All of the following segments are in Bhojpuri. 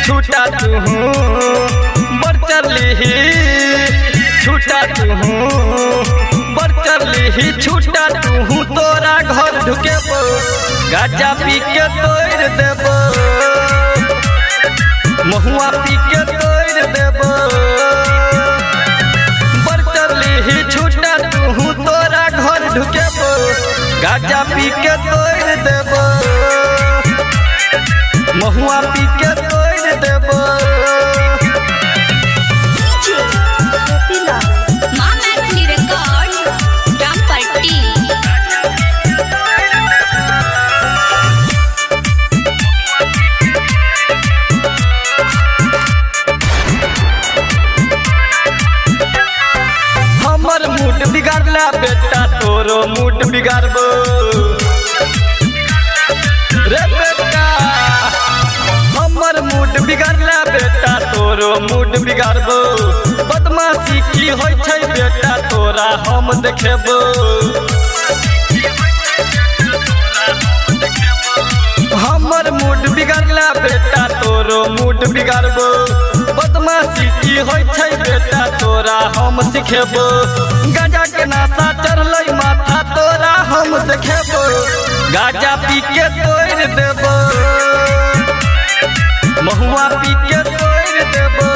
छूटा तू बर चली छूटा तू बर चली छूटा तू तोरा घर ढुकेबो गाजा पी के तोड़ देबो महुआ पी के तोड़ देबो बर चली छूटा तू तोरा घर ढुकेबो गाजा पी के तोड़ देबो महुआ पी के तोड़ देबो। हमर मूड बिगाड़ला बेटा तोरो मूड बिगाड़बो रे बेटा हमर मूड बिगाड़ला बेटा तोरो मूड बिगाड़बो बदमाशी की होय छै बेटा तोरा हम देखेबो हमर मूड बिगाड़ला बेटा तोरो मूड बिगाड़बो बदमाशी की होय छै बेटा तोरा हम सिखेबो गाजा के नाशा चढ़लै माथा तोरा हम देखेबो गाजा पी के तोड़ देबो महुआ पी के तोड़ देबो।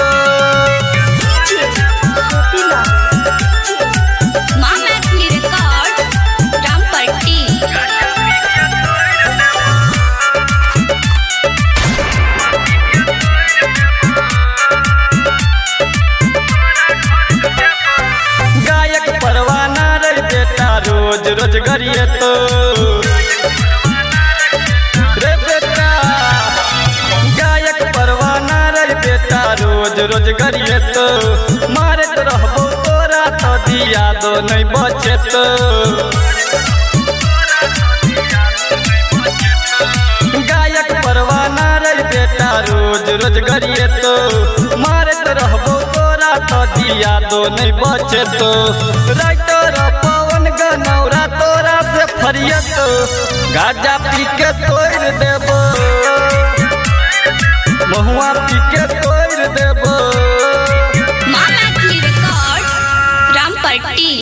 गायक परवाना रे बेटा रोज रोज गरिए तो रे बेटा गायक परवाना रे बेटा रोज रोज गरिए तो मारत रहबो तोरा तो दिया दो नहीं बचे तो गायक परवाना रे बेटा रोज रोज गरिए तो मारत रहबो तोरा तो दिया दो नहीं बचे तो राइटर पवन गनौरा तोरा से फरियत गाजा पी के तोड़ देबो महुआ पी के तोड़ देबो। माँ मैथिली रिकॉर्ड रामपट्टी।